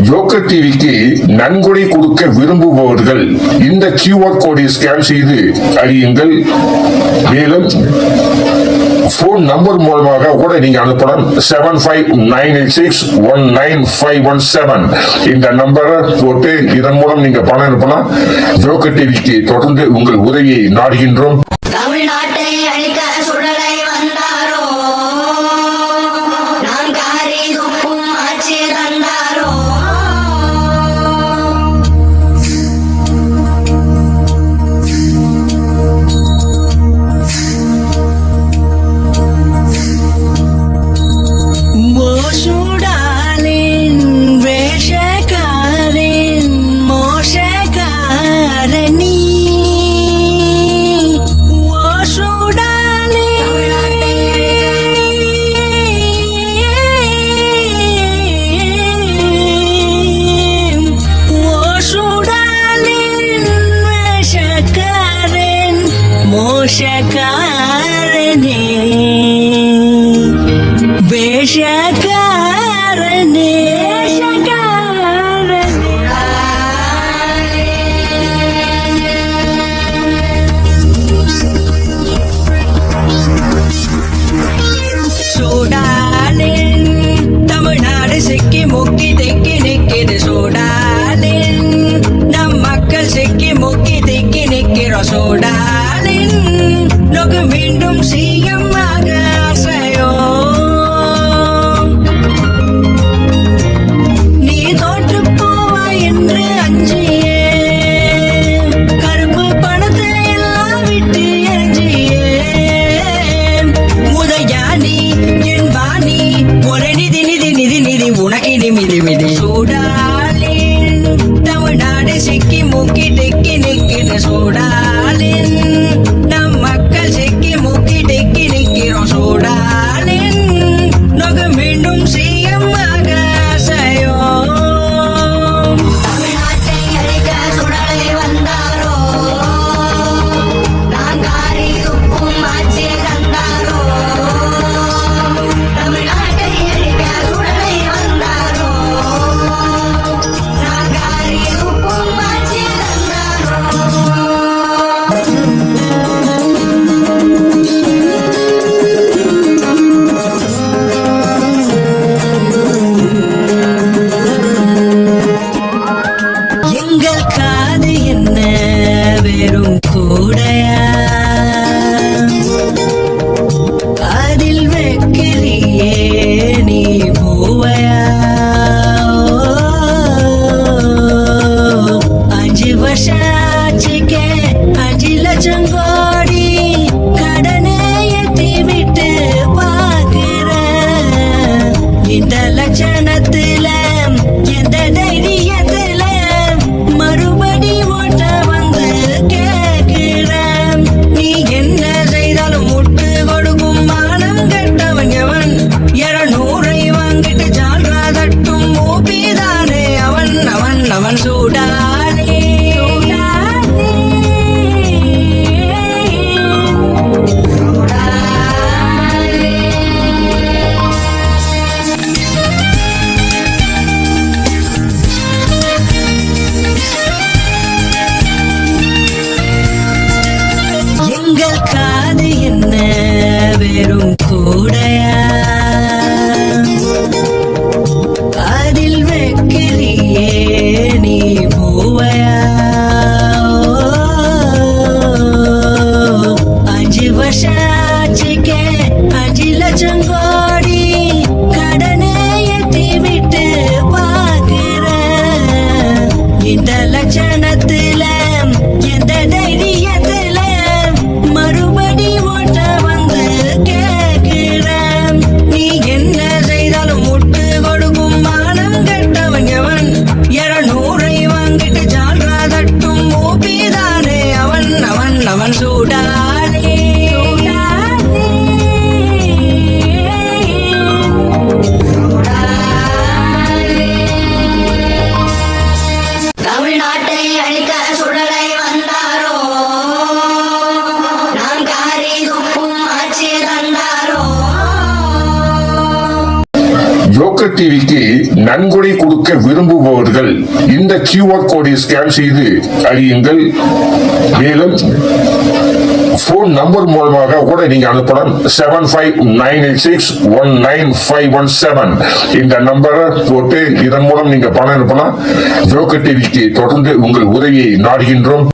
Joker டிவிக்கு நன்கொடை கொடுக்க விரும்புபவர்கள் இந்த QR கோடை ஸ்கேன் செய்து அறியுங்கள். மேலும் போன் நம்பர் மூலமாக கூட நீங்க அனுப்பலாம். 7598619517 இந்த நம்பரை போட்டு இதன் மூலம் நீங்க பணம் அனுப்பலாம். ஜோக்கர் டிவிக்கு தொடர்ந்து உங்கள் உதவியை நாடுகின்றோம். தமிழ்நாட்டை அழிக்க சுடலை வந்தாரோ, நான் காரி துப்பும் ஆட்சி தந்தாரோ. மோசூடாலின் வேஷக்காரின் மோசக்காரணி வேஷக்காரனே வேஷக்காரனே சூடாலின் தமிழ்நாடு சிக்கி முக்கி தெக்கி நிக்கிது. சூடாலின் நம் மக்கள் சிக்கி முக்கி தெக்கி நிக்கிறோம். சூடாலின் நோக்கு மீண்டும் சிஎம் ஆக ஆசையோ. நீ தோற்று போவா என்று அஞ்சியே கருப்பு பணத்தை எல்லாம் விட்டு எஞ்சியே உதயானி என் வாணி ஒரு நிதி நிதி நிதி நிதி உனக்கு மிதி மிதி. சூடாலின் தமிழ்நாடு சிக்கி முக்கி டெக்கி நிக்கிற. சூடாலின் நம் மக்கள் சிக்கி முக்கி டெக்கி நிக்கிறோம். சூடாலின் நோக்கு மீண்டும் சிஎம் ஆக ஆசையோ. தமிழ்நாட்டை அழிக்க சுடலை வந்தாரோ, நான் காரி துப்பும் ஆட்சி தந்தாரோ. தமிழ்நாட்டை அழிக்க சுடலை வந்தாரோ, நான் காரி துப்பும் ஆட்சி தந்தாரோ. எங்கள் காது என்ன வெறும் கூடையா, அதில் வைக்கிறியே நீ பூவையா. 5 வருஷம் ஆச்சுக்கே 5 லட்சம் கோடி கடனை ஏத்தி விட்டு பார்க்கிற. இந்த லட்சணத்துல எந்த தைரியத்துல மறுபடி ஓட்ட வந்து கேட்கிறேன். நீ என்ன செய்தாலும் முட்டு கொடுக்கும் மானம் கெட்டவன் எவன். 200 வாங்கிட்டு ஜால்ரா தட்டும் மூப்பிதானே அவன் அவன் அவன். சூடானே எங்கள் காது என்ன வெறும் கூடையா, அதில் வைக்கிறியே நீ பூவையா. 5 வருஷம் ஆச்சுக்கே 5 லட்சம் கோடி கடனை ஏத்தி விட்டு பார்க்கிற. இந்த லட்சணத்துல எந்த தைரியத்துல மறுபடி ஓட்ட வந்து கேட்கிறேன். நீ என்ன செய்தாலும் முட்டு கொடுக்கும் மானம் கெட்டவன் எவன். 200 வாங்கிட்டு ஜால்ரா தட்டும் மூப்பிதானே அவன் அவன் அவன். சூடானே தமிழ்நாட்டை அழிக்க புரோக்கர் டிவிக்கு நன்கொடை கொடுக்க விரும்புபவர்கள் இந்த QR கோடை ஸ்கேன் செய்து அறியுங்கள். மேலும் போன் நம்பர் மூலமாக கூட நீங்க அனுப்பலாம். 7598619517 இந்த நம்பரை போட்டு இதன் மூலம் நீங்க பணம் அனுப்பலாம். புரோக்கர் டிவிக்கு தொடர்ந்து உங்கள் உதவியை நாடுகின்றோம்.